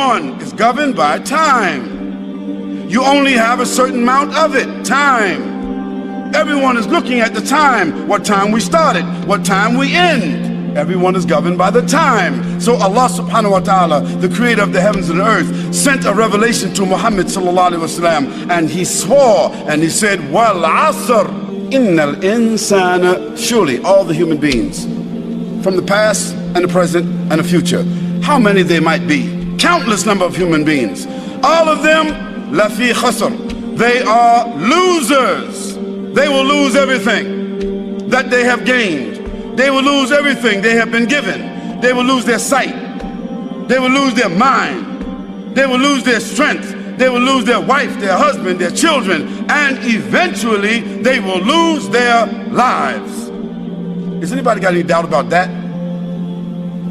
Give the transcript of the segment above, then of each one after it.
Everyone is governed by time. You only have a certain amount of it, time. Everyone is looking at the time, what time we started, what time we end. Everyone is governed by the time. So Allah subhanahu wa ta'ala, the creator of the heavens and the earth, sent a revelation to Muhammad sallallahu alaihi wasallam, and he swore and he said, wal asr innal insana, surely all the human beings, from the past and the present and the future, how many they might be, countless number of human beings, all of them lafi khasr, they are losers. They will lose everything that they have gained. They will lose everything they have been given. They will lose their sight. They will lose their mind. They will lose their strength. They will lose their wife, their husband, their children, and eventually they will lose their lives. Has anybody got any doubt about that?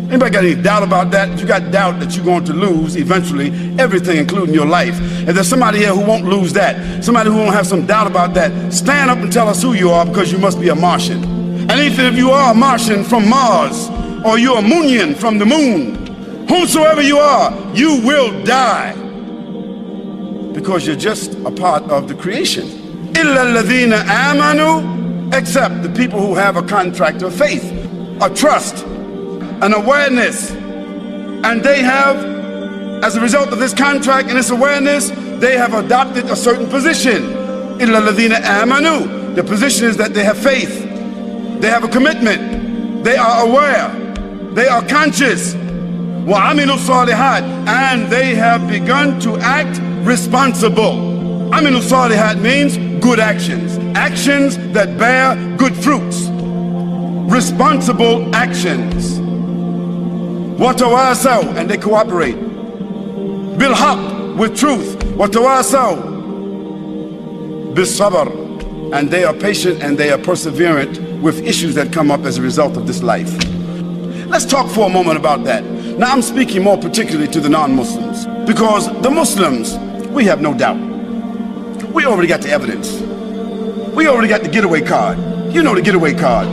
Anybody got any doubt about that? You got doubt that you're going to lose eventually everything, including your life. If there's somebody here who won't lose that, somebody who won't have some doubt about that, stand up and tell us who you are, because you must be a Martian. And even if you are a Martian from Mars, or you're a Moonian from the moon, whomsoever you are, you will die, because you're just a part of the creation. Illa alladhina amanu, except the people who have a contract of faith, a trust, an awareness, and they have, as a result of this contract and this awareness, they have adopted a certain position. Illa alladhina amanu, the position is that they have faith. They have a commitment, they are aware, they are conscious, وَعَمِلُوا الصَّالِحَاتِ, and they have begun to act responsible. Amilu Salihat means good actions, actions that bear good fruits, responsible actions. وَتَوَاسَوْا, and they cooperate. بِالْحَقِّ, with truth. وَتَوَاسَوْا بِالصَّبْرِ, and they are patient and they are perseverant with issues that come up as a result of this life. Let's talk for a moment about that. Now I'm speaking more particularly to the non-Muslims, because the Muslims, we have no doubt. We already got the evidence. We already got the getaway card. You know the getaway card.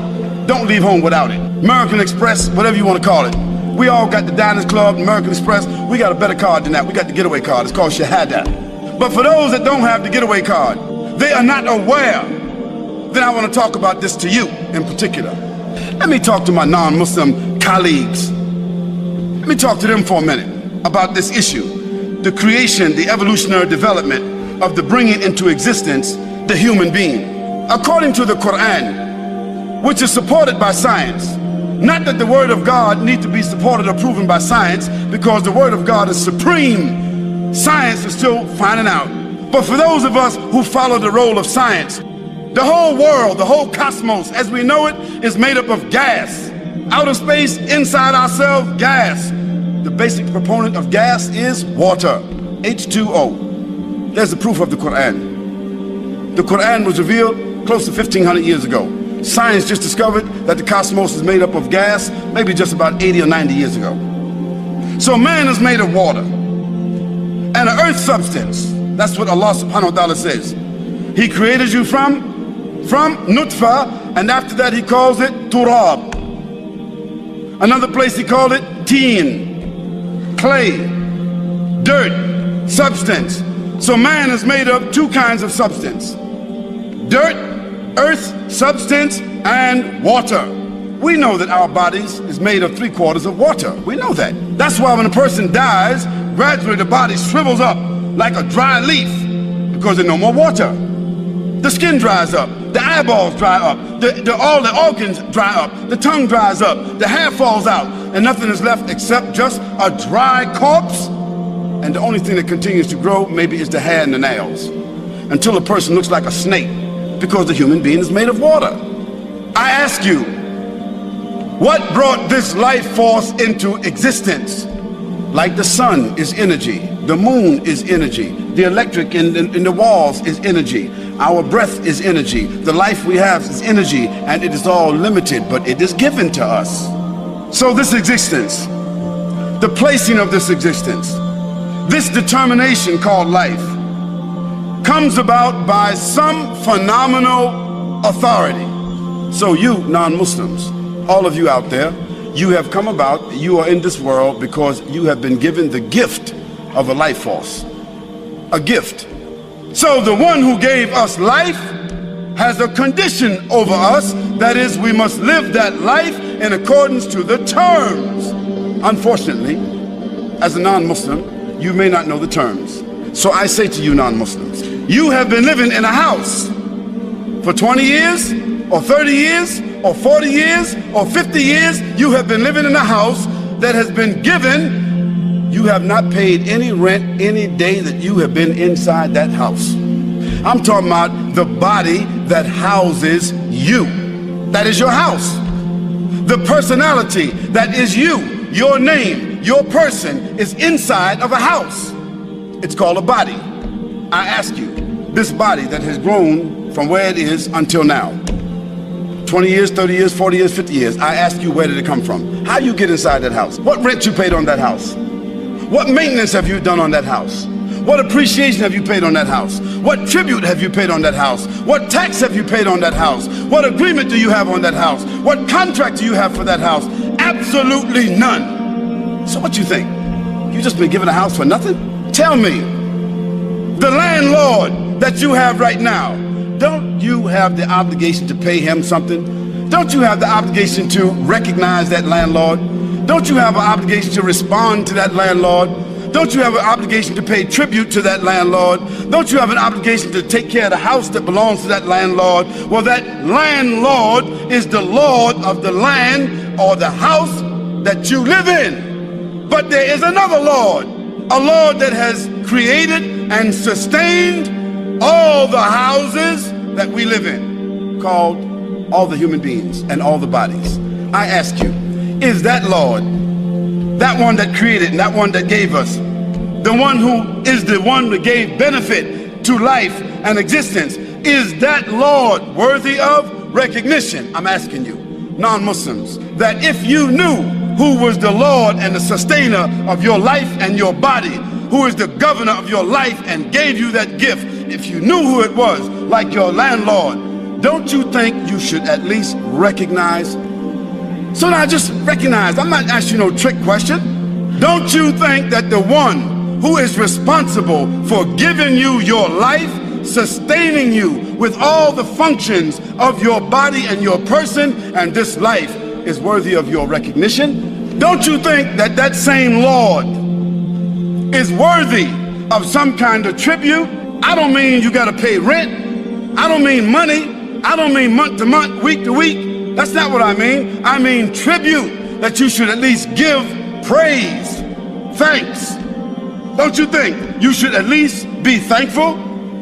Don't leave home without it. American Express, whatever you want to call it. We all got the Diners Club, American Express. We got a better card than that. We got the getaway card. It's called Shahada. But for those that don't have the getaway card, they are not aware. Then I want to talk about this to you in particular. Let me talk to my non-Muslim colleagues. Let me talk to them for a minute about this issue. The creation, the evolutionary development of the bringing into existence the human being. According to the Qur'an, which is supported by science, not that the word of God needs to be supported or proven by science, because the word of God is supreme. Science is still finding out. But for those of us who follow the role of science, the whole world, the whole cosmos as we know it is made up of gas. Outer space, inside ourselves, gas. The basic proponent of gas is water, H2O. There's the proof of the Qur'an. The Qur'an was revealed close to 1500 years ago. Science just discovered that the cosmos is made up of gas maybe just about 80 or 90 years ago. So man is made of water and an earth substance. That's what Allah subhanahu wa ta'ala says. He created you from nutfa, and after that he calls it turab. Another place he called it teen, clay, dirt, substance. So man is made of two kinds of substance: dirt, earth, substance, and water. We know that our bodies is made of 3/4 of water. We know that. That's why when a person dies, gradually the body shrivels up like a dry leaf, because there's no more water. The skin dries up, the eyeballs dry up, all the organs dry up, the tongue dries up, the hair falls out, and nothing is left except just a dry corpse. And the only thing that continues to grow maybe is the hair and the nails, until a person looks like a snake, because the human being is made of water. I ask you, what brought this life force into existence? Like the sun is energy, the moon is energy, the electric in the walls is energy, our breath is energy, the life we have is energy, and it is all limited, but it is given to us. So this existence, the placing of this existence, this determination called life, comes about by some phenomenal authority. So you non-Muslims, all of you out there, you have come about, you are in this world because you have been given the gift of a life force, a gift. So the one who gave us life has a condition over us. That is, we must live that life in accordance to the terms. Unfortunately, as a non-Muslim, you may not know the terms. So I say to you non-Muslims, you have been living in a house for 20 years, or 30 years, or 40 years, or 50 years. You have been living in a house that has been given. You have not paid any rent any day that you have been inside that house. I'm talking about the body that houses you. That is your house. The personality that is you, your name, your person is inside of a house. It's called a body. I ask you, this body that has grown from where it is until now, 20 years, 30 years, 40 years, 50 years, I ask you, where did it come from? How you get inside that house? What rent you paid on that house? What maintenance have you done on that house? What appreciation have you paid on that house? What tribute have you paid on that house? What tax have you paid on that house? What agreement do you have on that house? What contract do you have for that house? Absolutely none. So what you think? You just been given a house for nothing? Tell me, the landlord that you have right now, don't you have the obligation to pay him something? Don't you have the obligation to recognize that landlord? Don't you have an obligation to respond to that landlord? Don't you have an obligation to pay tribute to that landlord? Don't you have an obligation to take care of the house that belongs to that landlord? Well, that landlord is the lord of the land or the house that you live in. But there is another lord, a lord that has created and sustained all the houses that we live in, called all the human beings and all the bodies. I ask you, is that Lord, that one that created and that one that gave us, the one who is the one that gave benefit to life and existence, is that Lord worthy of recognition? I'm asking you, non-Muslims, that if you knew who was the Lord and the sustainer of your life and your body, who is the governor of your life and gave you that gift, if you knew who it was, like your landlord, don't you think you should at least recognize? So now just recognize, I'm not asking you no trick question. Don't you think that the one who is responsible for giving you your life, sustaining you with all the functions of your body and your person and this life is worthy of your recognition? Don't you think that that same Lord is worthy of some kind of tribute? I don't mean you got to pay rent. I don't mean money. I don't mean month to month, week to week. That's not what I mean. I mean tribute, that you should at least give praise, thanks. Don't you think you should at least be thankful,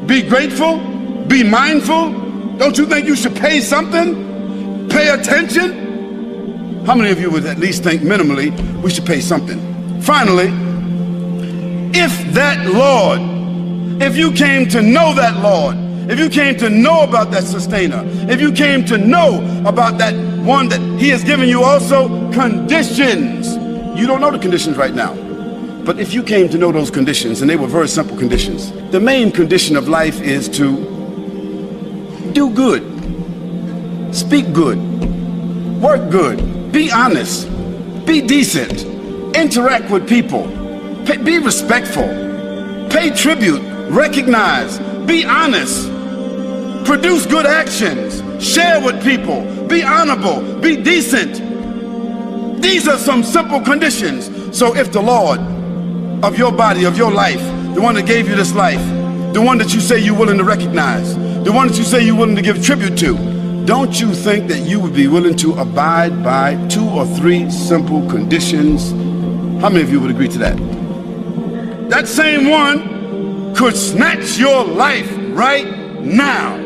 be grateful, be mindful? Don't you think you should pay something? Pay attention? How many of you would at least think minimally we should pay something? Finally, if that Lord, if you came to know that Lord, if you came to know about that sustainer, if you came to know about that one that he has given you also conditions, you don't know the conditions right now, but if you came to know those conditions, and they were very simple conditions, the main condition of life is to do good, speak good, work good, be honest, be decent, interact with people, be respectful, pay tribute, recognize, be honest, produce good actions, share with people, be honorable, be decent. These are some simple conditions. So if the Lord of your body, of your life, the one that gave you this life, the one that you say you're willing to recognize, the one that you say you're willing to give tribute to, don't you think that you would be willing to abide by 2 or 3 simple conditions? How many of you would agree to that? That same one could snatch your life right now.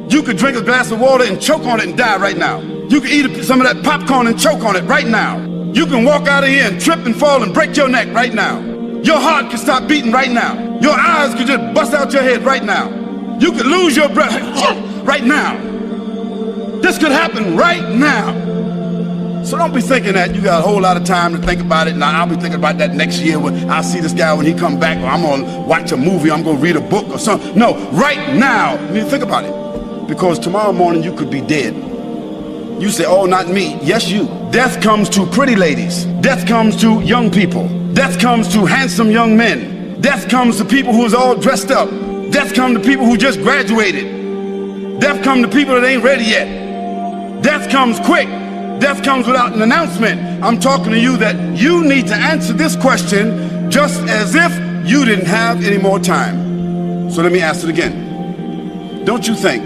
You could drink a glass of water and choke on it and die right now. You could eat some of that popcorn and choke on it right now. You can walk out of here and trip and fall and break your neck right now. Your heart could stop beating right now. Your eyes could just bust out your head right now. You could lose your breath right now. This could happen right now. So don't be thinking that you got a whole lot of time to think about it. Now I'll be thinking about that next year when I'll see this guy when he come back, or I'm gonna watch a movie, I'm gonna read a book or something. No, right now, you need to think about it. Because tomorrow morning you could be dead. You say, oh, not me. Yes, you. Death comes to pretty ladies. Death comes to young people. Death comes to handsome young men. Death comes to people who is all dressed up. Death comes to people who just graduated. Death comes to people that ain't ready yet. Death comes quick. Death comes without an announcement. I'm talking to you that you need to answer this question just as if you didn't have any more time. So let me ask it again. Don't you think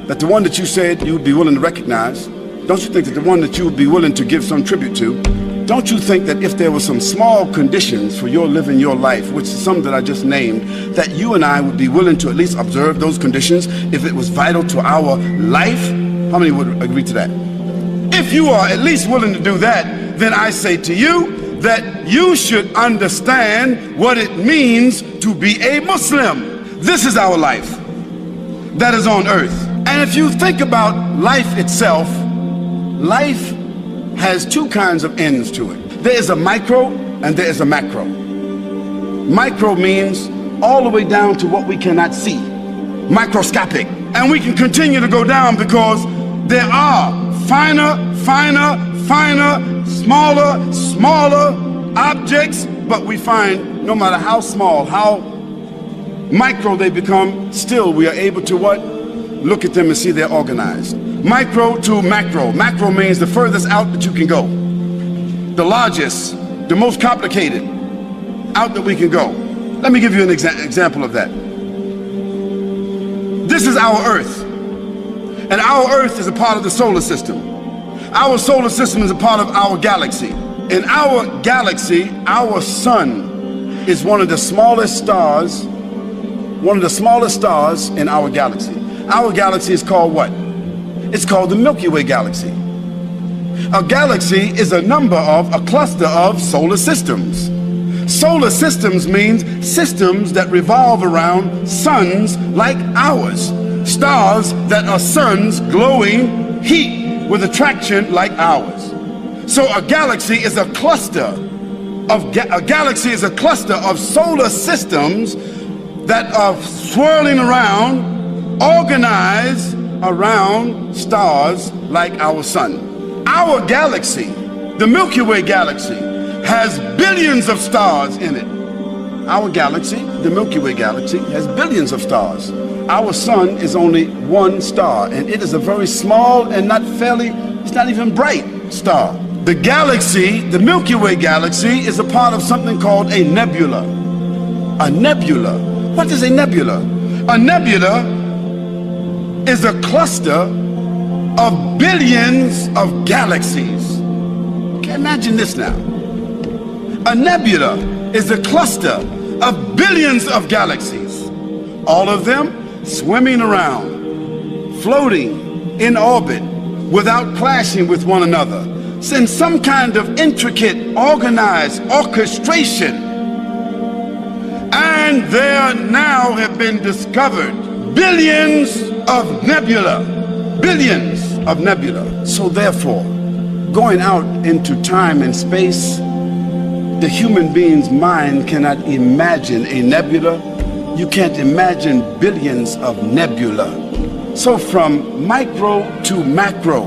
that the one that you said you would be willing to recognize, don't you think that the one that you would be willing to give some tribute to, don't you think that if there were some small conditions for your living your life, which is some that I just named, that you and I would be willing to at least observe those conditions if it was vital to our life? How many would agree to that? If you are at least willing to do that, then I say to you that you should understand what it means to be a Muslim. This is our life that is on earth. And if you think about life itself, life has two kinds of ends to it. There is a micro and there is a macro. Micro means all the way down to what we cannot see, microscopic. And we can continue to go down because there are finer, smaller objects, but we find no matter how small, how micro they become, still we are able to what? Look at them and see they're organized. Micro to macro. Macro means the furthest out that you can go. The largest, the most complicated, out that we can go. Let me give you an example of that. This is our Earth. And our Earth is a part of the solar system. Our solar system is a part of our galaxy. In our galaxy, our sun is one of the smallest stars, in our galaxy. Our galaxy is called what? It's called the Milky Way galaxy. A galaxy is a cluster of solar systems. Solar systems means systems that revolve around suns like ours. Stars that are suns glowing heat with attraction like ours. So a galaxy is a cluster of solar systems that are swirling around, organized around stars like our sun. Our galaxy, the Milky Way galaxy, has billions of stars in it. Our galaxy, the Milky Way galaxy, has billions of stars. Our sun is only one star, and it is a very small and it's not even bright star. The galaxy, the Milky Way galaxy, is a part of something called a nebula. A nebula. What is a nebula? A nebula is a cluster of billions of galaxies. Okay, imagine this now. A nebula is a cluster of billions of galaxies, all of them swimming around, floating in orbit without clashing with one another, in some kind of intricate, organized orchestration. And there now have been discovered billions of nebula. Billions of nebula. So therefore, going out into time and space, the human being's mind cannot imagine a nebula. You can't imagine billions of nebula. So from micro to macro,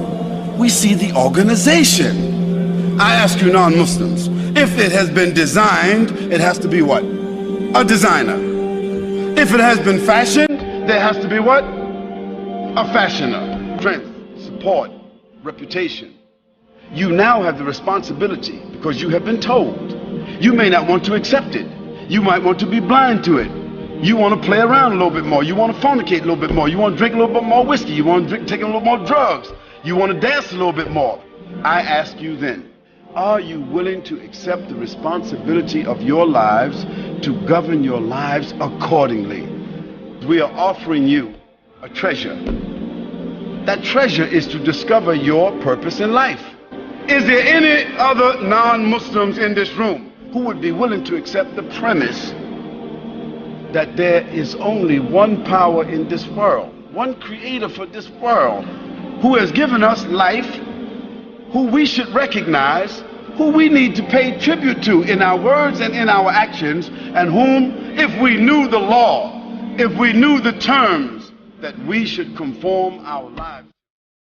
we see the organization. I ask you non-Muslims, if it has been designed, it has to be what? A designer. If it has been fashioned, there has to be what? A fashioner. Strength, support, reputation. You now have the responsibility because you have been told. You may not want to accept it. You might want to be blind to it. You want to play around a little bit more. You want to fornicate a little bit more. You want to drink a little bit more whiskey. You want to take a little more drugs. You want to dance a little bit more. I ask you then, are you willing to accept the responsibility of your lives to govern your lives accordingly? We are offering you a treasure. That treasure is to discover your purpose in life. Is there any other non-Muslims in this room who would be willing to accept the premise that there is only one power in this world, one creator for this world, who has given us life, who we should recognize, who we need to pay tribute to in our words and in our actions, and whom, if we knew the law, if we knew the terms, that we should conform our lives